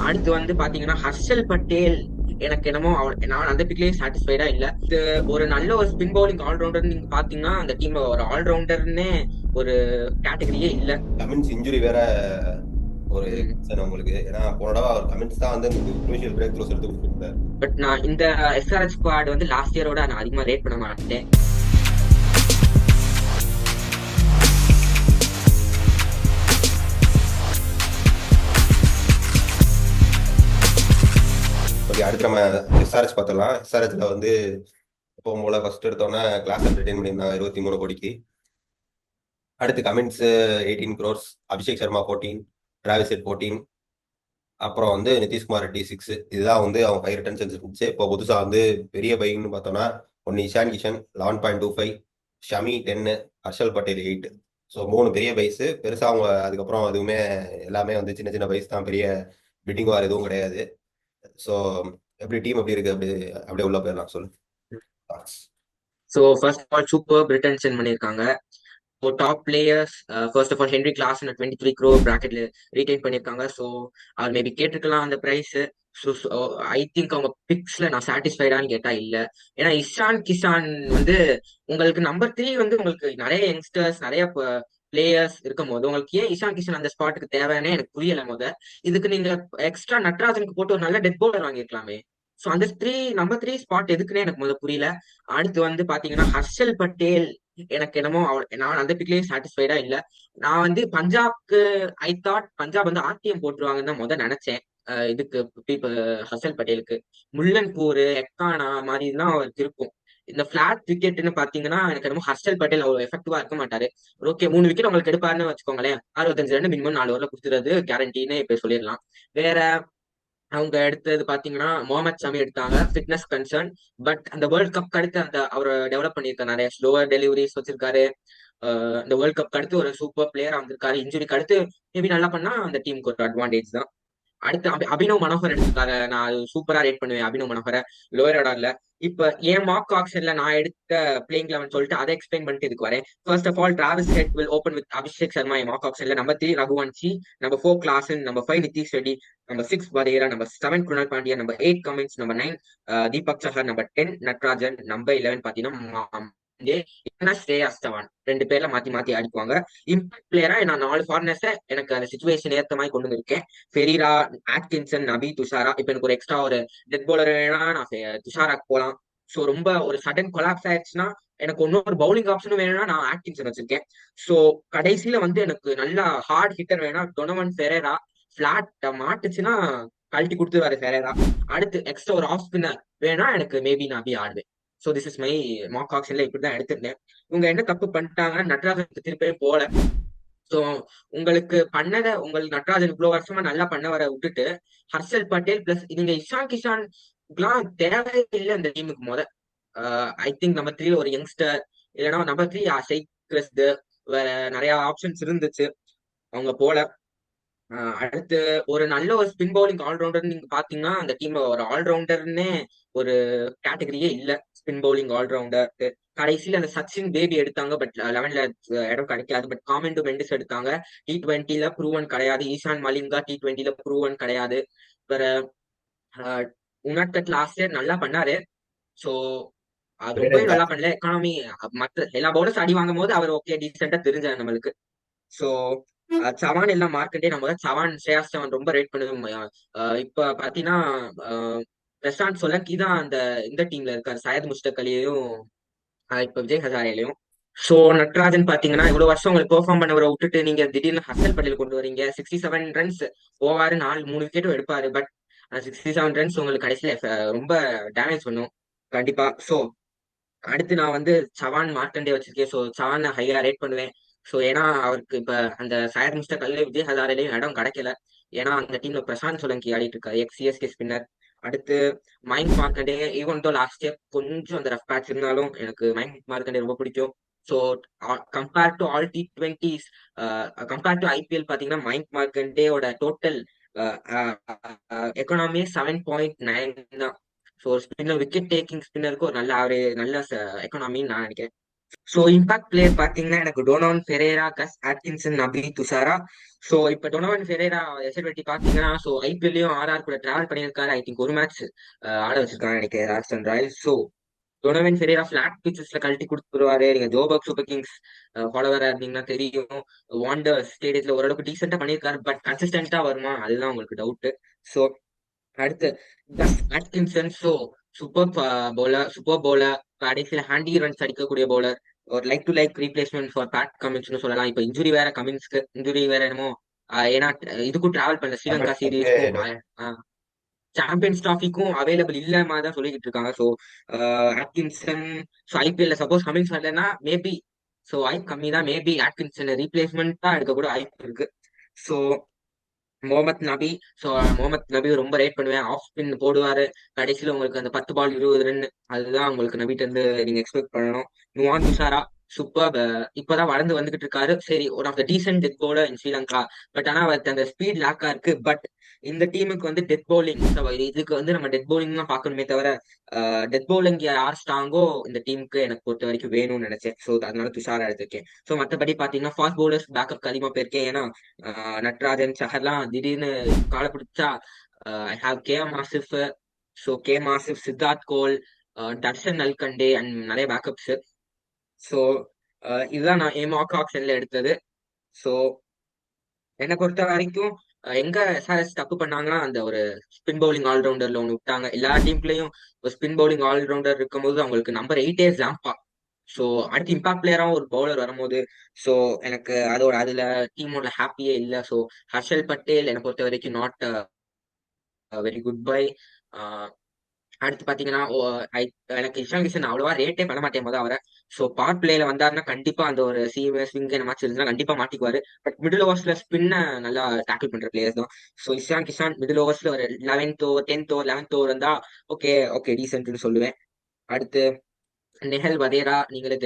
அடுத்து வந்து பாத்தீங்கன்னா ஹர்ஷல் பட்டேல். எனக்கு என்னமோ நான் அந்த பிக்லயே சாட்டிஸ்ஃபைடா இல்ல. இது ஒரு நல்ல ஒரு ஸ்பின் பவுலிங் ஆல்ரவுண்டர் நீங்க பாத்தீங்கன்னா அந்த டீம்ல ஒரு ஆல்ரவுண்டர்னே ஒரு கேட்டகரியே இல்ல. கமின்ஸ் இன்ஜுரி வேற ஒரு ம். கன்சர்ன் உங்களுக்கு. ஏன்னா போன தடவை அவர் கமின்ஸ் தான் வந்து குரூஷியல் பிரேக் த்ரூஸ் எடுத்து கொடுத்துருந்தார். பட் நான் இந்த எஸ்ஆர்எச் ஸ்குவாட் வந்து லாஸ்ட் இயரோட நான் அதிகமா ரேட் பண்ண மாட்டேன். ஓகே, அடுத்து நம்ம எஸ்ஆர்எச் பார்த்துடலாம். எஸ்ஆர்எச்ல வந்து இப்போ போல ஃபர்ஸ்ட் எடுத்தோன்னே கிளாஸ் என்டர்டைன் பண்ணியிருந்தாங்க 23 கோடிக்கு. அடுத்து Cummins 18 crores, Abhishek Sharma 14, Travis head 14, அப்புறம் வந்து நிதிஷ்குமார் ரெட்டி 6. இதுதான் வந்து அவங்க 5 retentions இருந்துச்சு. இப்போ புதுசா வந்து பெரிய பைக்னு பார்த்தோம்னா ஒன்னு இஷான் கிஷன் 11.25, ஷமி 10, ஹர்ஷல் பட்டேல் 8. ஸோ 3 பெரிய பைஸ். பெருசா அவங்க அதுக்கப்புறம் எதுவுமே எல்லாமே வந்து சின்ன சின்ன பைஸ் தான், பெரிய பிட்டிங் வார் எதுவும் கிடையாது. ஸோ எப்படி டீம் எப்படி இருக்கு? அப்படியே உள்ள போயிடலாம், சொல்லு. So first of all super retention பண்ணியிருக்காங்க. இப்போ top players first of all Henry Klaas 23 crore பிராக்கெட்ல ரீடைன் பண்ணியிருக்காங்க. ஸோ அவர் மேபி கேட்டிருக்கலாம் அந்த ப்ரைஸ். ஸோ ஐ திங்க் அவங்க பிக்ஸ்ல நான் சாட்டிஸ்ஃபைடான்னு கேட்டா இல்ல. ஏன்னா இஷான் கிஷான் வந்து உங்களுக்கு நம்பர் 3 வந்து உங்களுக்கு நிறைய யங்ஸ்டர்ஸ் நிறைய பிளேயர்ஸ் இருக்கும் போது உங்களுக்கு ஏன் இஷான் கிஷன் அந்த ஸ்பாட்டுக்கு தேவைன்னே எனக்கு புரியல. இதுக்கு நீங்க எக்ஸ்ட்ரா நட்ராஜனுக்கு போட்டு ஒரு நல்ல டெத் பவுலர் வாங்கியிருக்கலாமே. ஸோ அந்த நம்பர் 3 ஸ்பாட் எதுக்குன்னே எனக்கு புரியல. அடுத்து வந்து பாத்தீங்கன்னா ஹர்ஷல் பட்டேல். எனக்கு என்னமோ நான் அந்த பிக்லயே சாட்டிஸ்ஃபைடா இல்ல. நான் வந்து பஞ்சாப்க்கு ஐ தாட் பஞ்சாப் வந்து ஆர்டிஎம் போட்டுருவாங்கன்னு தான் நினைச்சேன். இதுக்கு பீப்பிள் ஹர்ஷல் பட்டேலுக்கு முல்லன்பூர் எக்கானா மாதிரி தான் அவருக்கு இருக்கும். இந்த பிளாட் விக்கெட்னு பாத்தீங்கன்னா எனக்கு என்னமோ ஹர்ஷல் பட்டேல் அவ்வளவு எஃபெக்டிவா இருக்க மாட்டாரு. ஓகே 3 விக்கெட் உங்களுக்கு எடுப்பாருன்னு வச்சுக்கோங்களேன். 65 ரன் மினிமம் 4 ஓவர்ல கொடுத்துறது கேரண்டின்னு இப்ப சொல்லிடலாம். வேற அவங்க எடுத்தது பாத்தீங்கன்னா முகமது ஷமி எடுத்தாங்க, ஃபிட்னஸ் கன்சர்ன். பட் அந்த வேர்ல்ட் கப் அடுத்து அந்த அவர் டெவலப் பண்ணியிருக்காரு, நிறைய ஸ்லோவர் டெலிவரிஸ் வச்சிருக்காரு. இந்த வேர்ல்ட் கப் அடுத்து ஒரு சூப்பர் பிளேயர் வந்திருக்காரு. இன்ஜுரிக்கு அடுத்து மேபி நல்லா பண்ணா அந்த டீமுக்கு ஒரு அட்வான்டேஜ் தான். அடுத்து அபினவ் மனோகர் எடுத்திருக்காரு. நான் அது சூப்பரா ரேட் பண்ணுவேன் அபினவ் மனோகரை. லோயர் ஆர்டர்ல இப்ப ஏன் மார்க் ஆக்ஷன்ல நான் எடுத்த பிளேயிங் லெவன் சொல்லிட்டு அதை எக்ஸ்பிளைன் பண்ணிட்டு இதுக்கு வரேன். First of all Travis Head will open with Abhishek Sharma mock ஆக்ஷன்ல. Number 3 Raghuvanshi, number 4 Klaasen, number 5 Nitish Reddy, number 6 பதேரா, number 7 Kunal Pandya, number 8 Cummins, number 9 Deepak Chahar, number 10 Natarajan, number 11 பாத்தீங்கன்னா ஸ்ரேயாஸ் சவான். 2 பேர்ல மாத்தி மாத்தி அடிக்குவாங்க. இம்பாக்ட் பிளேயரா நான் 4 ஃபாரினர்ஸை எனக்கு அந்த சுச்சுவேஷன் ஏத்த மாதிரி கொண்டு வந்திருக்கேன். ஃபெரீரா, ஆட்கின்சன், நபி, துஷாரா. இப்ப எனக்கு ஒரு எக்ஸ்ட்ரா ஒரு டெத் பவுலர் வேணா நான் துஷாராக்கு போலாம். சோ ரொம்ப ஒரு சடன் கொலாப்ஸ் ஆயிடுச்சுன்னா எனக்கு இன்னொரு பவுலிங் ஆப்ஷனும் வேணும்னா நான் ஆட்கின்சன் வச்சிருக்கேன். சோ கடைசியில வந்து எனக்கு நல்லா ஹார்ட் ஹிட்டர் வேணா டொனவன் ஃபெரேரா. பிளாட் மாட்டுச்சுன்னா கழட்டி கொடுத்துருவாரு ஃபெரேரா. அடுத்து எக்ஸ்ட்ரா ஒரு ஆஃப் ஸ்பின்னர் வேணா எனக்கு மேபி நான் போய் ஆடுவேன். So this is my mark ஆப்ஷன்ல இப்படிதான் எடுத்திருந்தேன். இவங்க என்ன தப்பு பண்ணிட்டாங்கன்னா நட்ராஜனுக்கு திருப்பி போல. சோ உங்களுக்கு பண்ணத உங்களுக்கு நட்ராஜன் இவ்வளவு வருஷமா நல்லா பண்ணவரை விட்டுட்டு ஹர்ஷல் பட்டேல் பிளஸ் நீங்க இஷான் கிஷான் தேவையில்லை அந்த டீமுக்கு ஐ திங்க் நம்பர் 3 ஒரு யங்ஸ்டர் இல்லைன்னா நம்பர் 3 ஷெய்க் கிறிஸ்து. வேற நிறைய ஆப்ஷன்ஸ் இருந்துச்சு, அவங்க போல. அடுத்து ஒரு நல்ல ஒரு ஸ்பின் பவுலிங் ஆல்ரவுண்டர் நீங்க பாத்தீங்கன்னா அந்த டீம்ல ஒரு ஆல்ரவுண்டர்னே ஒரு கேட்டகரியே இல்ல. ஸ்பின் பவுலிங் ஆல்ரவுண்டர் கடைசியில அந்த சச்சின் பேபி எடுத்தாங்க. பட் 11ல இடம் கிடைக்காது. பட் காமெண்டு மெண்டிஸ் எடுத்தாங்க. T20ல ப்ரூவன் கிடையாது. ஈசான் மலிங்கா T20ல ப்ரூவன் கிடையாது. வேற உனாட்கட் லாஸ்ட் இயர் நல்லா பண்ணாரு. சோ அது ரொம்பவே நல்லா பண்ணல. எக்கானமி மத்த எல்லா பவுலர்ஸ் அடி வாங்கும் போது அவர் ஓகே டீசெண்டா தெரிஞ்சாரு நம்மளுக்கு. சோ சவான் எல்லாம் மார்க்கெட்டே நம்ம சவான் ஸ்ரேயாஸ் சவான் ரொம்ப ரேட் பண்ணுது. இப்ப பாத்தீங்கன்னா பிரசாந்த் சோலங்கி தான் அந்த இந்த டீம்ல இருக்காரு, சையத் முஸ்தக் அலியையும் இப்ப விஜய் ஹசாரேலையும். சோ நட்ராஜன் பாத்தீங்கன்னா இவ்வளவு வருஷம் உங்களுக்கு பெர்ஃபார்ம் பண்ணவரை விட்டுட்டு நீங்க திடீர்னு ஹர்ஷல் பட்டேல் கொண்டு வரீங்க. 67 ரன்ஸ் ஓவாரு 3 விக்கெட்டும் எடுப்பாரு. பட் 67 ரன்ஸ் உங்களுக்கு கடைசியில ரொம்ப டேமேஜ் பண்ணும் கண்டிப்பா. சோ அடுத்து நான் வந்து சவான் மார்க்கண்டே வச்சிருக்கேன். ஸோ சவான் ஹையா ரேட் பண்ணுவேன். ஸோ ஏன்னா அவருக்கு இப்ப அந்த சையத் முஸ்தக் அலி விஜய் ஹசாரேலையும் இடம் கிடைக்கல. ஏன்னா அந்த டீம்ல பிரசாந்த் சோலங்கி ஆடிட்டு இருக்காரு, எக்ஸ் சிஎஸ்கே ஸ்பின்னர். அடுத்து mind Markande even though last year கொஞ்சம் அந்த ரஃப் பேட்ச் இருந்தாலும் எனக்கு மைண்ட் மார்க்கண்டே ரொம்ப பிடிக்கும். So compare to all T20s, compare to IPL பாத்தீங்கன்னா மைண்ட் மார்க்கண்டேயோட டோட்டல் எக்கனாமி 7.9 தான். ஸோ ஸ்பின்னர் விக்கெட் டேக்கிங் ஸ்பின்னருக்கு ஒரு நல்ல நல்ல எக்கனாமின்னு நான் நினைக்கிறேன். ஸோ இம்பாக்ட் பிளேயர் பார்த்தீங்கன்னா எனக்கு Donovan Ferreira, Gus Atkinson, Nabi Thushara. So இப்போ டொனோவன் ஃபெரேரா எஸ்எல்டி பார்த்தீங்கன்னா ஸோ ஐபிஎல்லையும் ஆர்ஆர் கூட டிராவல் பண்ணியிருக்காரு. ஐ திங்க் ஒரு மேட்ச் ஆட வச்சிருக்காங்க நினைக்கிறேன் Rajasthan Royals. So Donovan Ferreira flat பிச்சஸ்ல கழட்டி கொடுத்துருவாரு. நீங்க ஜோபக் சூப்பர் கிங்ஸ் ஃபாலோவரா இருந்தீங்கன்னா தெரியும். வாண்டர் ஸ்டேடியத்துல ஓரளவுக்கு டீசெண்டா பண்ணியிருக்காரு. பட் கன்சிஸ்டன்டா வருமா அதுதான் உங்களுக்கு டவுட். ஸோ அடுத்து Gus Atkinson. So super bowler கடைசியில ஹேண்டி ரன்ஸ் அடிக்கக்கூடிய பவுலர். ஒரு like to like replacement for Pat கமின்ஸ்னு சொல்லலாம். இப்ப இன்ஜுரி வேற கமின்ஸ்க்கு, இன்ஜுரி வேற என்னமோ ஏன்னா இதுக்கும் டிராவல் பண்ணல ஸ்ரீலங்கா சீரீஸ்க்கும் சாம்பியன்ஸ் டிராஃபிக்கும் அவைலபிள் இல்ல மாதிரி தான் சொல்லிக்கிட்டு இருக்காங்க. ஸோ ஆட்கின்சன் ஸோ ஐபிஎல்ல சப்போஸ் கமின்ஸ் வரலன்னா மேபி ஸோ வாய்ப்பு கம்மி தான். மேபி ஆட்கின்சன் ரீப்ளேஸ்மெண்ட்டா எடுக்க கூட வாய்ப்பு இருக்கு. ஸோ முகமது நபி. ஸோ முகமது நபி ரொம்ப ரேட் பண்ணுவேன். ஆஃப் ஸ்பின் போடுவாரு. கடைசியில் உங்களுக்கு அந்த 10 பால் 20 ரன் அதுதான் உங்களுக்கு நபிட்ட இருந்து நீங்க எக்ஸ்பெக்ட் பண்ணணும். நுவான் துஷாரா சூப்பர். இப்பதான் வளர்ந்து வந்துகிட்டு இருக்காரு. சரி one of the decent death bowler in Sri Lanka. But ஆனா அவருக்கு அந்த ஸ்பீட் லேக்கா இருக்கு. பட் இந்த டீமுக்கு வந்து டெத் பவுலிங் இதுக்கு வந்து நம்ம டெத் பவுலிங் தான் பார்க்கணுமே தவிர டெத் பவுலிங் யார் ஸ்ட்ராங்கோ இந்த டீமுக்கு எனக்கு பொறுத்த வரைக்கும் வேணும்னு நினைச்சேன். ஸோ அதனால துஷாரா எடுத்திருக்கேன். ஸோ மற்றபடி பாத்தீங்கன்னா ஃபாஸ்ட் பவுலர்ஸ் பேக்கப் அதிகமா போயிருக்கேன். ஏன்னா நட்ராஜன் சஹர்லாம் திடீர்னு காலை பிடிச்சா I have K M Asif. So K M Asif, Siddharth Kaul, Darshan Nalkande and நிறைய பேக்கப்ஸ். ஸோ இதுதான் நான் ஏமாக் ஆப்ஷன்ல எடுத்தது. ஸோ என்னை பொறுத்த வரைக்கும் எங்க எஸ்ஆர்எஸ் தப்பு பண்ணாங்கன்னா அந்த ஒரு ஸ்பின் பவுலிங் ஆல்ரவுண்டர்ல ஒன்று விட்டாங்க. எல்லா டீம்லயும் ஒரு ஸ்பின் பவுலிங் ஆல்ரவுண்டர் இருக்கும்போது அவங்களுக்கு நம்பர் 8 ஜாம்பா. ஸோ அடுத்து இம்பாக்ட் பிளேயராகவும் ஒரு பவுலர் வரும்போது ஸோ எனக்கு அதோட அதுல டீமோட ஹாப்பியே இல்லை. ஸோ ஹர்ஷல் பட்டேல் என்னை பொறுத்த வரைக்கும் நாட் வெரி குட் பை. அடுத்து பாத்தீங்கன்னா எனக்கு இஷான் கிஷன் அவ்வளவா ரேட்டே பண்ண மாட்டேன் போது அவரை. ஸோ பவர் பிளேல வந்தாருன்னா கண்டிப்பா அந்த ஒரு ஸ்விங் என்ன மேட்ச் இருந்தா கண்டிப்பா மாட்டிக்குவாரு. பட் மிடில் ஓவர்ஸ்ல ஸ்பின்ன நல்லா டேக்கிள் பண்ற பிளேயர்ஸ் தான். ஸோ இஷான் கிஷான் மிடில் ஓவர்ஸ்ல ஒரு 11th over 10th over 11th over இருந்தா ஓகே ஓகே டீசென்ட்னு சொல்லுவேன். அடுத்து நெஹல் வதேரா.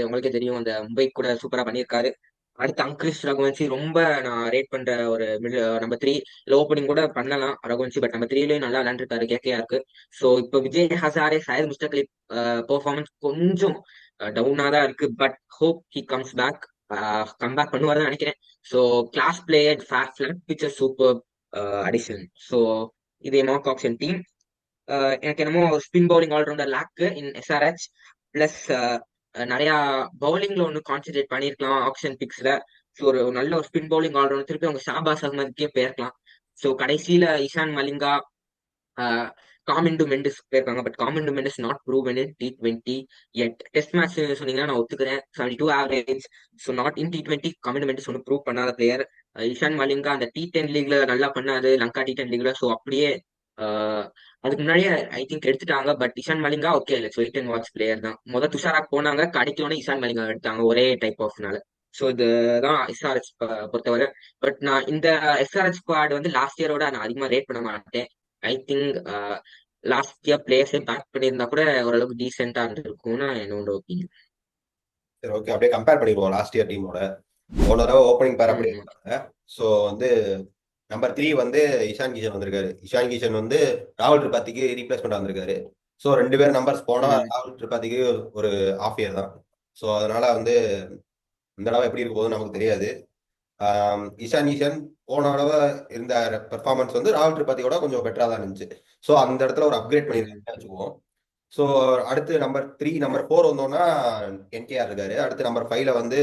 உங்களுக்கே தெரியும் அந்த மும்பை கூட சூப்பரா பண்ணியிருக்காரு. அடுத்து அங்கிஷ் ரகுவன்சி ரொம்ப நான் ரேட் பண்ற ஒரு நம்பர் 3. ஓப்பனிங் கூட பண்ணலாம் ரகுவன்சி. பட் நம்பர் 3லயும் நல்லா விளையாண்டுருக்காரு கேகேஆருக்கு. ஸோ இப்போ விஜய் ஹசாரே சாயர் முஸ்டக்லி பெர்ஃபார்மன்ஸ் கொஞ்சம் டவுனா தான் இருக்கு. But hope he comes back. Comeback பண்ணுவாருன்னு நினைக்கிறேன். So class player flat pitcher super addition. So இது மார்க் ஆப்ஷன் டீம். எனக்கு என்னமோ spin bowling allrounder lack in SRH. Plus நிறைய பவுலிங்ல ஒன்று கான்சென்ட்ரேட் பண்ணிருக்கலாம் ஆப்ஷன் பிக்ஸ்ல. ஸோ ஒரு நல்ல ஒரு ஸ்பின் பவுலிங் ஆல்ரவுண்டர் திருப்பி அவங்க ஷாபாஸ் அகமதுக்கே போயிருக்கலாம். ஸோ கடைசியில இஷான் மலிங்கா, காமிண்டு மெண்டிஸ் போயிருக்காங்க. But Kamindu Mendis not proven in T20 yet. Test match சொன்னீங்கன்னா நான் ஒத்துக்கிறேன். 72 average. So not in T20 Kamindu Mendis ஒன்றும் ப்ரூவ் பண்ணாத பிளேயர். இஷான் மலிங்கா அந்த T10 லீக்ல நல்லா பண்ணாரு லங்கா T10 லீக்ல. ஸோ அப்படியே அதுக்கு முன்னாடியே ஐ திங்க் எடுத்துட்டாங்க. பட் இஷான் மலிங்கா ஓகே இல்லை வெயிட் அண்ட் வாட்ச் பிளேயர் தான். முதல் துஷாராக் போனாங்க கிடைக்கலன்னு இஷான் மலிங்கா எடுத்தாங்க ஒரே டைப் ஆஃப்னால. ஸோ இதுதான் எஸ்ஆர்எச் பொறுத்தவரை. பட் நான் இந்த எஸ்ஆர்எச் ஸ்குவாட் வந்து லாஸ்ட் இயரோட நான் அதிகமா ரேட் பண்ண மாட்டேன். ஐ திங்க் லாஸ்ட் இயர் பிளேயர்ஸே பேக் பண்ணியிருந்தா கூட ஓரளவுக்கு டீசெண்டா இருந்திருக்கும்னு என்னோட ஒப்பீனியன். சரி, ஓகே, அப்படியே கம்பேர் பண்ணிடுவோம் லாஸ்ட் இயர் டீமோட. போன தடவை ஓப்பனிங் பேர் அப்படி ம் இருந்தாங்க. ஸோ வந்து நம்பர் 3 வந்து இஷான் கிஷன் வந்திருக்காரு. இஷான் கிஷன் வந்து ராகுல் திரிபாதிக்கு ரீப்ளேஸ்மெண்ட் வந்திருக்காரு. ஸோ 2 பேர் நம்பர்ஸ் போனா ம் ராகுல் திரிபாதிக்கு ஒரு ஆஃப் இயர் தான். ஸோ அதனால வந்து இந்த தடவை எப்படி இருக்க போகுதுன்னு நமக்கு தெரியாது. இஷான் கிஷன் போன தடவை இருந்த பெர்ஃபார்மன்ஸ் வந்து ராகுல் திரிபாதியோட கொஞ்சம் பெட்டரா தான் இருந்துச்சு. ஸோ அந்த இடத்துல ஒரு அப்கிரேட் ம் பண்ணிருக்காங்க வச்சுக்குவோம். ஸோ அடுத்து நம்பர் 3 நம்பர் 4 வந்தோம்னா என்கேஆர் இருக்காரு. அடுத்து நம்பர் 5ல வந்து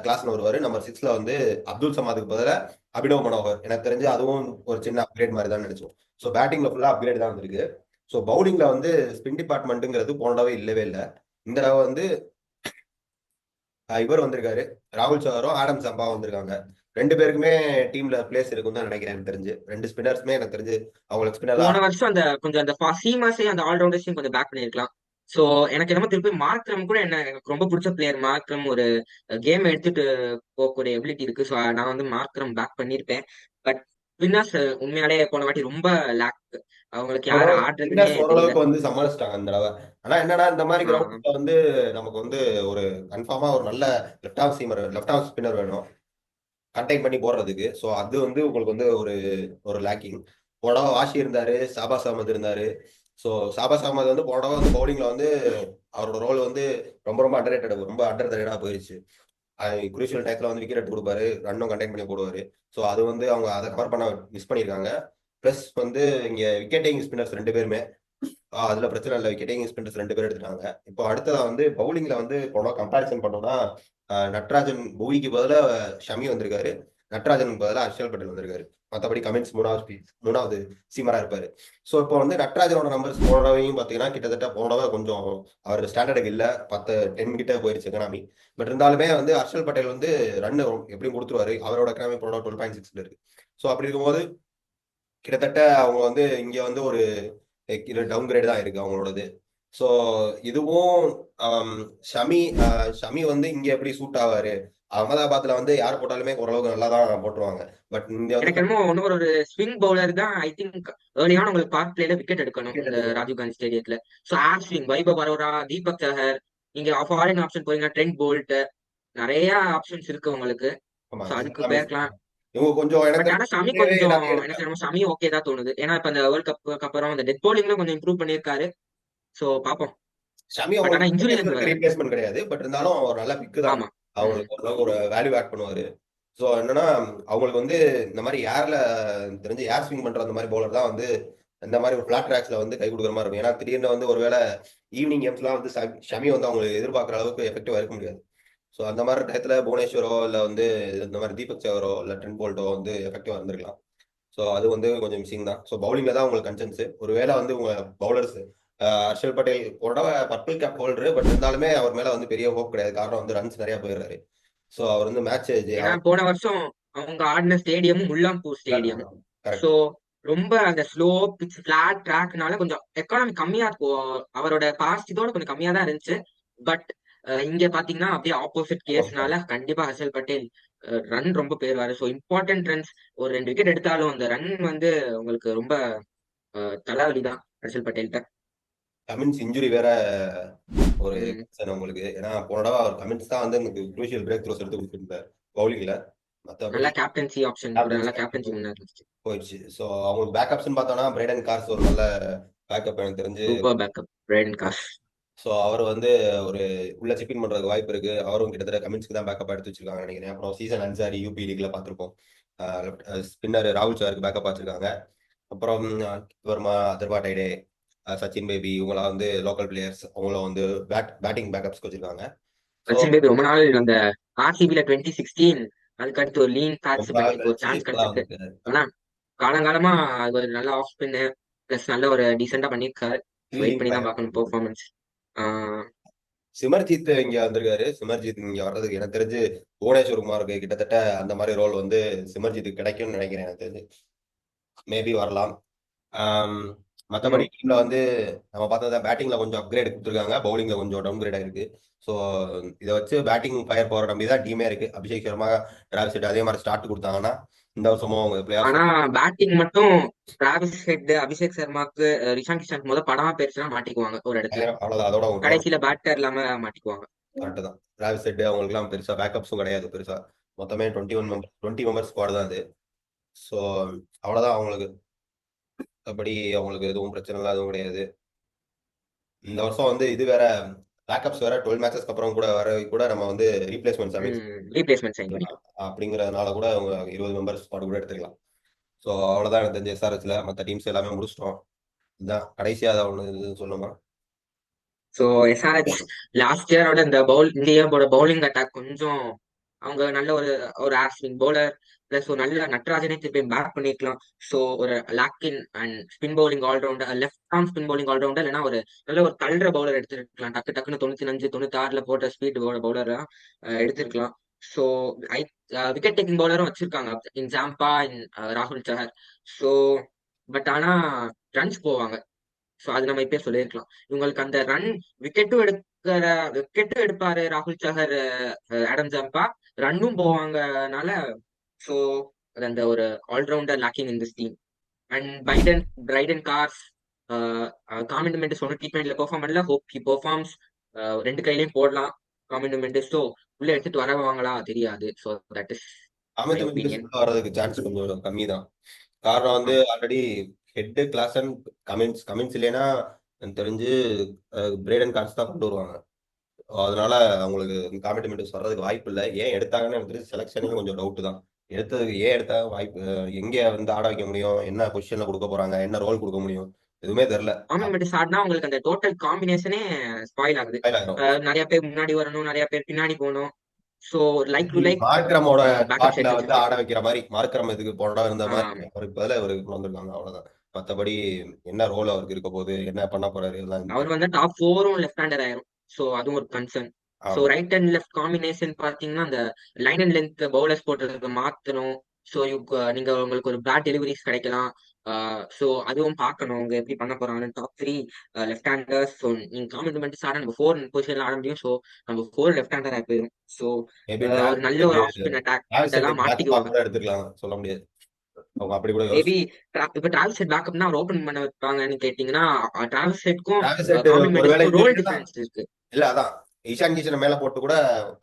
கிளாஸ்னு வருவாரு. நம்பர் 6ல வந்து அப்துல் சமாதுக்கு பதிலா அபினவ் மனோகர். எனக்கு தெரிஞ்சு அதுவும் ஒரு சின்ன அப்கிரேட் மாதிரி தான் நினைச்சோம். ஸோ பேட்டிங்ல ஃபுல்லா அப்கிரேட் தான் வந்திருக்கு. ஸோ பவுலிங்ல வந்து ஸ்பின் டிபார்ட்மெண்ட்டுங்கிறது போன தடவை இல்லவே இல்லை. இந்த தடவை வந்து இவர் வந்திருக்காரு. ராகுல் சஹரும் ஆடம் சம்பாவும் வந்திருக்காங்க. 2 பேருக்குமே டீம்ல பிளேஸ் இருக்குன்னு தான் நினைக்கிறேன். எனக்கு தெரிஞ்சு 2 ஸ்பின்னர்ஸ்மே எனக்கு தெரிஞ்சு அவங்களுக்கு ஸ்பின்னர் போன தான். வருஷம் அந்த கொஞ்சம் அந்த சீமாஸையும் அந்த ஆல்ரவுண்டர்ஸையும் கொஞ்சம் பேக் பண்ணிருக்கலாம். சோ எனக்கு என்னமோ திருப்பி மார்க்ரம் கூட எனக்கு ரொம்ப பிடிச்ச பிளேயர். மார்க்ரம் ஒரு கேம் எடுத்துட்டு போகக்கூடிய எபிலிட்டி இருக்கு. ஸோ நான் வந்து மார்க்ரம் பேக் பண்ணிருப்பேன். பட் வின்னர்ஸ் உண்மையாலே போன வாட்டி ரொம்ப லேக். அவங்களுக்கு யாரு ஆடுறதுன்னே ஸ்பின்னர்ஸ் தெரியல. ஓரளவுக்கு வந்து சமாளிச்சிட்டாங்க இந்த தடவை. ஆனா என்னன்னா இந்த மாதிரி ஆஹ் கிரவுண்ட்ல வந்து நமக்கு வந்து ஒரு கன்ஃபார்மா ஒரு நல்ல லெஃப்ட் ஆர்ம் ஸ்பின்னர் வேணும் கண்டெயின் பண்ணி போடுறதுக்கு. ஸோ அது வந்து உங்களுக்கு வந்து ஒரு ஒரு லேக்கிங். போட வாஷி இருந்தாரு, சாபாஸ் அகமது இருந்தாரு. ஸோ ஷாபாஸ் அகமது வந்து போன தடவை வந்து பவுலிங்ல வந்து அவரோட ரோல் வந்து ரொம்ப ரொம்ப ரொம்ப அண்டர் ரேட்டடா போயிருச்சு. குரூஷியல் டயத்துல வந்து விக்கெட் எடுத்து கொடுப்பாரு, ரன்னும் கண்டெயின் பண்ணி போடுவாரு. ஸோ அது வந்து அவங்க அதை கவர் பண்ண மிஸ் பண்ணியிருக்காங்க. பிளஸ் வந்து இங்க விக்கெட்டிங் ஸ்பின்னர்ஸ் 2 பேருமே அதுல பிரச்சனை இல்லை, விக்கெட்டிங் ஸ்பின்னர்ஸ் 2 பேர் எடுத்துட்டாங்க. இப்போ அடுத்ததா வந்து பவுலிங்ல வந்து போனோம் கம்பேரிசன் பண்ணோம்னா நட்ராஜன் புவிக்கு பதிலாக ஷமி வந்திருக்காரு, நட்ராஜனுக்கு பதிலாக ஹர்ஷல் பட்டேல் வந்திருக்காரு. மற்றபடி கமின்ஸ் மூணாவது சீமரா இருப்பாரு. ஸோ இப்போ வந்து நட்ராஜனோட நம்பர்ஸ் போனவையும் பார்த்தீங்கன்னா கிட்டத்தட்ட போனவை கொஞ்சம் அவர் ஸ்டாண்டர்டுக்கு இல்லை, 10 கிட்ட போயிருச்சு எக்கனாமி. பட் இருந்தாலுமே வந்து ஹர்ஷல் பட்டேல் வந்து ரன் எப்படியும் கொடுத்துருவாரு, அவரோட எக்கனாமி போனோட 12.6 இருக்கு. ஸோ அப்படி இருக்கும்போது கிட்டத்தட்ட அவங்க வந்து இங்க வந்து ஒரு டவுன் கிரேட் தான் இருக்கு அவங்களோடது. ஸோ இதுவும் ஷமி ஷமி வந்து இங்க எப்படி சூட் ஆவாரு, அகமதாபாத்ல வந்து யார் போட்டாலுமே ஓரளவுக்கு நல்லா தான் போட்டுருவாங்க. பட் இங்க வந்து எனக்கு என்னமோ இன்னொரு ஒரு ஸ்விங் பவுலர் தான் ஐ திங்க் ஏர்லியான உங்களுக்கு பார்ட் பிளேல விக்கெட் எடுக்கணும் விக்கெட் இந்த எடுக்கணும். ராஜீவ் காந்தி ஸ்டேடியத்துல. ஸோ ஆர் ஸ்விங், வைபவ் அரோரா, தீபக் சஹர், நீங்க ஃபாரின் ஆப்ஷன் போறீங்கன்னா ட்ரெண்ட் போல்ட், நிறைய ஆப்ஷன்ஸ் இருக்கு உங்களுக்கு. ஆமா, ஸோ அதுக்கு எல்லாமே பேர்க்கலாம். இவங்க கொஞ்சம் எனக்கு பட் ஆனா தெரிஞ்சு ஷமி இப்பவே கொஞ்சம் எல்லாத்தையும் எனக்கு எடுத்தாங்க. என்னமோ ஷமி ஓகே தான் தோணுது. ஏன்னா இப்ப இந்த வேர்ல்ட் கப்புக்கு அப்புறம் இந்த டெத் போலிங்ல கொஞ்சம் இம்ப்ரூவ் பண்ணியிருக்காரு. ஸோ பாப்போம். ஷமி பட் ஆனா அவங்களுக்கு இன்ஜுரில இருந்து புவனேஸ்வருக்கு வராரு. ரீப்ளேஸ்மெண்ட் கிடையாது, பட் இருந்தாலும் அவர் நல்ல பிக்கு தான். ஆமா. ம். அவங்களுக்கு ஓரளவுக்கு ஒரு வேல்யூ ஆட் பண்ணுவாரு. ஸோ என்னன்னா அவங்களுக்கு வந்து இந்த மாதிரி ஏர்ல தெரிஞ்சு ஏர் ஸ்விங் பண்ற அந்த மாதிரி பவுலர் தான் வந்து இந்த மாதிரி ஒரு ஃபிளாட் ட்ராக்ஸ்ல வந்து கை கொடுக்குற மாதிரி இருக்கும். ஏன்னா திடீர்னு வந்து ஒருவேளை ஈவினிங் கேம்ஸ்லாம் வந்து ஷமி வந்து அவங்களுக்கு எதிர்பார்க்குற அளவுக்கு எஃபெக்டிவா இருக்க முடியாது. ஸோ அந்த மாதிரி டயத்துல புவனேஸ்வரோ இல்லை வந்து இந்த மாதிரி தீபக் சகரோ இல்லை ட்ரெண்ட் போல்ட்டோ வந்து எஃபெக்டிவா இருந்திருக்கலாம். ஸோ அது வந்து கொஞ்சம் மிஸ்ஸிங் தான். ஸோ பவுலிங்ல தான் உங்களுக்கு கன்சன்ஸ். ஒருவேளை வந்து உங்க பவுலர்ஸ் ஹர்ஷல் பட்டேல் கூட பர்பிள் கேப் ஹோல்டர், பட் இருந்தாலுமே அவர் மேல வந்து பெரிய ஹோப் கிடையாது. காரணம் வந்து ரன்ஸ் நிறைய போயிடுறாரு. ஸோ அவர் வந்து மேட்ச் ஏன்னா போன வருஷம் அவங்க ஆடின ஸ்டேடியமும் முல்லாம்பூர் ஸ்டேடியம். So correct. ரொம்ப அந்த ஸ்லோ பிச் பிளாட் ட்ராக்னால கொஞ்சம் எக்கானமி கம்மியா இருக்கும். அவரோட பாஸ்ட் இதோட கொஞ்சம் கம்மியா தான் இருந்துச்சு. பட் இங்க பாத்தீங்கன்னா அப்படியே ஆப்போசிட் கேஸ்னால கண்டிப்பா ஹர்ஷல் பட்டேல் ரன் ரொம்ப போயிருவாரு. ஸோ இம்பார்ட்டன்ட் ரன்ஸ் ஒரு 2 விக்கெட் எடுத்தாலும் அந்த ரன் வந்து உங்களுக்கு ரொம்ப தலைவலி தான் ஹர்ஷல் பட்டேல்கிட்ட. கமின்ஸ் இன்ஜுரி வேற ஒரு ம். கன்சர்ன் உங்களுக்கு. ஏன்னா போன தடவை அவர் கமின்ஸ் தான் வந்து எனக்கு குரூஷியல் பிரேக் த்ரோஸ் எடுத்து கொடுத்துருந்தார் பவுலிங்ல. மற்றபடி நல்லா கேப்டன்சி ஆப்ஷன் கூட நல்லா கேப்டன்சி முன்னாடி இருந்துச்சு. போயிடுச்சு. ஸோ அவங்களுக்கு பேக்கப்ஸ்ன்னு பார்த்தோம்னா பிரைடன் கார்ஸ் ஒரு நல்ல பேக்கப் எனக்கு தெரிஞ்சு. Super backup Brydon Carse. So அவர் வந்து ஒரு உள்ள சிப்பின் பண்றதுக்கு வாய்ப்பு இருக்கு. அவரும் கிட்டத்தட்ட கமின்ஸ்க்கு தான் பேக்கப் எடுத்து வச்சிருக்காங்க நினைக்கிறேன். அப்புறம் சீசன் அன்சாரி யூபி லீக்ல பார்த்துருப்போம். ஸ்பின்னர் ராகுல் சாருக்கு பேக்கப் வச்சிருக்காங்க. அப்புறம் வர்மா, அதர்வா டைடே, சச்சின் பேபி இவங்களாம் வந்து லோக்கல் பிளேயர்ஸ். அவங்கள வந்து பேட்டிங் பேக்கப்ஸ்க்கு வச்சிருக்காங்க. ஸோ சச்சின் பேபி ரொம்ப நாள் அந்த ஆர்சிபில 2016 அதுக்கு அடுத்து ஒரு லீன் பேட்ச், ரொம்ப பட் நாள் இன்னைக்கு ஒரு கழிச்சு சான்ஸ் இப்பதான் கிடைச்சிருக்கு. வந்து ஆனா காலங்காலமா அது ஒரு நல்ல ஆஃப் ஸ்பின்னு பிளஸ் நல்ல ஒரு டீசெண்டா பண்ணியிருக்காரு. வெயிட் ஃபீல்டிங் பண்ணி தான் பயங்கரம். பார்க்கணும் பெர்ஃபார்மன்ஸ். சிமர்ஜித் இங்க வந்திருக்காரு. சிமர்ஜித் இங்க வர்றதுக்கு எனக்கு தெரிஞ்சு புவனேஸ்வர் குமாருக்கு கிட்டத்தட்ட அந்த மாதிரி ரோல் வந்து சிமர்ஜித்துக்கு கிடைக்கும்னு நினைக்கிறேன். எனக்கு தெரிஞ்சு மேபி வரலாம். மற்றபடி டீம்ல வந்து நம்ம பார்த்தா பேட்டிங்ல கொஞ்சம் அப்கிரேட் கொடுத்துருக்காங்க, பவுலிங்ல கொஞ்சம் டவுன் கிரேட் ஆயிருக்கு. ஸோ இதை வச்சு பேட்டிங் ஃபயர் பவர் நம்பி தான் டீமே இருக்கு. அபிஷேக் சர்மா, டிராவிஸ் ஹெட் அதே மாதிரி ஸ்டார்ட் கொடுத்தாங்கன்னா இந்த வருஷமும் அவங்க பிளே ஆஃப். ஆனா பேட்டிங் மட்டும் டிராவிஸ் ஹெட், அபிஷேக் சர்மாக்கு, ரிஷான் கிஷான் படமா பேருச்சுன்னா மாட்டிக்குவாங்க ஒரு இடத்துல. அவ்வளோதான், அதோட அவங்க டோட்டல் கடைசியில பேட்டர் இல்லாம மாட்டிக்குவாங்க. கரெக்ட் தான். டிராவிஸ் ஹெட் அவங்களுக்குலாம் பெருசா பேக்கப்ஸும் கிடையாது பெருசா. மொத்தமே 20 மெம்பர்ஸ் ஸ்குவாட் தான் அது. ஸோ அவ்வளோதான் அவங்களுக்கு. மற்றபடி அவங்களுக்கு எதுவும் பிரச்சனை இல்லை, எதுவும் கிடையாது. இந்த வருஷம் வந்து இது வேற பேக்கப்ஸ் வேற 12 மேட்சஸ்க்கு அப்புறம் கூட வர கூட நம்ம வந்து ரீப்ளேஸ்மெண்ட் சமைச்சு ரீப்ளேஸ்மெண்ட் சைன் பண்ணிக்கலாம். அப்படிங்கறதுனால கூட அவங்க 20 மெம்பர்ஸ் ஸ்குவாட் கூட எடுத்துக்கலாம். ஸோ அவ்வளோதான் எனக்கு தெரிஞ்ச எஸ்ஆர்எஸ்ல மற்ற டீம்ஸ் எல்லாமே முடிச்சிட்டோம். இதுதான் கடைசியாக அதை ஒன்று சொல்லணுமா? ஸோ எஸ்ஆர்எச் லாஸ்ட் இயரோட இந்த இந்தியாவோட பவுலிங் அட்டாக் கொஞ்சம் அவங்க நல்ல ஒரு ஒரு ஆஸ்வின் பவுலர் பிளஸ் ஒரு நல்ல நட்ராஜனே திருப்பி பேக் பண்ணிருக்கலாம். ஸோ ஒரு லாக்கின் and spin bowling allrounder, left arm spin bowling allrounder, இல்லைன்னா ஒரு நல்ல ஒரு தள்ளுற பவுலர் எடுத்திருக்கலாம். டக்குன்னு 95 96 போட்ட ஸ்பீட் பவுலர் எடுத்திருக்கலாம். ஸோ விக்கெட் டேக்கிங் பவுலரும் வச்சிருக்காங்க இன் ஜாம்பா, இன் ராகுல் சஹர். ஸோ பட் ஆனா ரன்ஸ் போவாங்க. சோ அது நம்ம இப்பயே சொல்லியிருக்கலாம். இவங்களுக்கு அந்த ரன் விக்கெட்டும் எடுப்பாரு ராகுல் சஹர், ஆடம் ஜம்பா, ரன்னும் போவாங்கனால. சோ அது அந்த ஒரு allrounder lacking in this team. And Brydon Carse comment சொன்ன ட்ரீட்மெண்ட்ல பெர்ஃபார்ம் பண்ணல. Hope he performs. 2 கையிலையும் போடலாம் காமெண்ட். ஸோ உள்ள எடுத்துட்டு வரவாங்களா தெரியாது. ஸோ தட் இஸ் மை அமித் மிந்திஸ் ஒப்பீனியன். வர்றதுக்கு சான்ஸ் கொஞ்சம் கம்மி தான். காரணம் வந்து ஆமா. ஆல்ரெடி ஹெட் கிளாசன் கமின்ஸ் இல்லைன்னா எனக்கு தெரிஞ்சு பிரேடன் கார்ட்ஸ் தான் கொண்டு வருவாங்க. அதனால அவங்களுக்கு காம்படிமெண்ட்ஸ் வர்றதுக்கு வாய்ப்பு இல்லை. ஏன் எடுத்தாங்கன்னு எனக்கு தெரிஞ்சு செலெக்ஷனே கொஞ்சம் டவுட் தான். எடுத்ததுக்கு ஏன் எடுத்தாங்க வாய்ப்பு, எங்க வந்து ஆட வைக்க முடியும், என்ன பொசிஷன்ல கொடுக்க போறாங்க, என்ன ரோல் கொடுக்க முடியும், எதுவுமே தெரியல. காம்பினேட்டர்ஸ் ஆடினா உங்களுக்கு அந்த டோட்டல் காம்பினேஷனே ஸ்பாயில் ஆகுது. நிறைய பேர் முன்னாடி வரணும், நிறைய பேர் பின்னாடி போகணும். சோ லைக் டு லைக் மார்க்ரமோட பேக்கப் பாட்ல செட் வந்து ஆட வைக்கிற மாதிரி, மார்க்ரம் இதுக்கு போட இருந்த மாதிரி அவருக்கு பதிலா அவருக்கு வந்திருக்காங்க, அவ்வளவுதான். மத்தபடி என்ன ரோல் அவருக்கு இருக்க போகுது, என்ன பண்ண போறாரு எல்லாம். அவர் வந்து டாப் 4 லெஃப்ட் ஹேண்டர் ஆயிரும். சோ அதுவும் ஒரு concern. So right and left combination பாத்தீங்கன்னா அந்த லைன் அண்ட் லென்த் பவுலர்ஸ் போட்டுறதுக்கு மாத்தணும். சோ நீங்க உங்களுக்கு ஒரு பேட் டெலிவரிஸ் கிடைக்கலாம். சோ அதுவும் பார்க்கணும் அவங்க எப்படி பண்ண போறாங்க. Top 3 left handers. ஸோ நீங்க காம்பினமெண்ட்ஸ் ஆட நம்ம 4 பொசிஷன்ல ஆட முடியும். ஸோ நம்ம 4 லெஃப்ட் ஹேண்டர் ஆகி போயிடும். ஸோ ஒரு நல்ல ஒரு ஆஃப் ஸ்பின் அட்டாக் இதெல்லாம் மாட்டிக்குவாங்க. எடுத்துக்கலாம், சொல்ல முடியாது. அப்படி கூட மேபி இப்ப டிராவல் செட் பேக்கப்னா அவர் ஓபன் பண்ண வைப்பாங்கன்னு கேட்டீங்கன்னா டிராவல் செட்க்கும் ரோல் டிஃபரன்ஸ் இருக்கு. இல்ல அதான் ஈஷான் கிஷன் மேல போட்டு கூட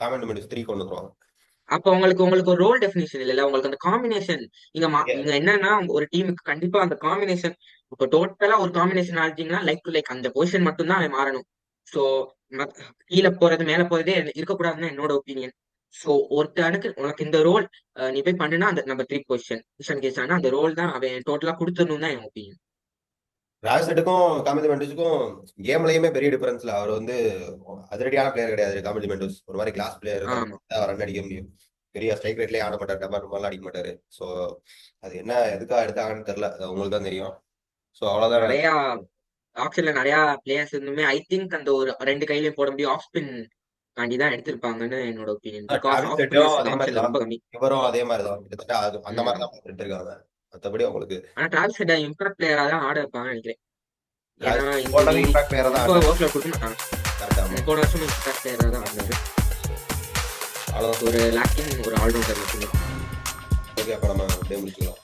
காம்படிமெண்ட்ஸ் 3 கொண்டு வருவாங்க. அப்ப உங்களுக்கு ஒரு ரோல் டெஃபினிஷன் இல்ல, உங்களுக்கு அந்த காம்பினேஷன் நீங்க என்னன்னா ஒரு டீமுக்கு கண்டிப்பா அந்த காம்பினேஷன் இப்ப டோட்டலா ஒரு காம்பினேஷன் ஆடிட்டீங்கன்னா லைக் டு லைக் அந்த பொசிஷன் மட்டும் தான் அவன் மாறணும். சோ கீழே போறது மேல போறதே இருக்கக்கூடாதுன்னு என்னோட ஒப்பீனியன். சோ ஒருத்தனுக்கு உனக்கு இந்த ரோல் நீ போய் பண்ணுனா அந்த நம்பர் 3 பொசிஷன் இஷான் கிஷன் அந்த ரோல் தான் அவன் டோட்டலா கொடுத்துடணும் தான் என் ஒப்பீனியன். ராஜ்செட்டுக்கும் காம்படிமெண்ட்ஸுக்கும் கேம்லயுமே பெரிய டிஃபரன்ஸ் இல்ல. அவர் வந்து அதிரடியான பிளேயர் கிடையாது. காம்படிமெண்ட்ஸ் ஒரு மாதிரி கிளாஸ் பிளேயர், ரன் அடிக்க முடியும். பெரிய ஸ்ட்ரைக் ரேட்லயே ஆட மாட்டாரு, டபால் அடிக்க மாட்டாரு. சோ அது என்ன எதுக்காக எடுத்தாங்கன்னு தெரியல, அது உங்களுக்கு தான் தெரியும். சோ அவ்வளவுதான். நிறைய ஆப்ஷன்ல நிறைய பிளேயர்ஸ் இருந்துமே ஐ திங்க் அந்த ஒரு 2 கையிலயும் போட முடியும் ஆஃப் ஸ்பின் காண்டிதான் எடுத்திருப்பாங்கன்னு என்னோட ஒப்பீனியன். இவரும் அதே மாதிரிதான் கிட்டத்தட்ட அந்த மாதிரி தான் எடுத்திருக்காங்க. மத்தபடி உங்களுக்கு ஆனா டிராவிஸ் ஹெட் இம்பாக்ட் பிளேயரா தான் ஆட வைப்பாங்க நினைக்கிறேன். போன வருஷம் இம்பாக்ட் பிளேயரா தான் ஆடினாரு. ஒரு லாக்கிங் ஒரு ஆல்ரவுண்டர். ஓகே, அப்ப நம்ம முடிச்சுக்கலாம்.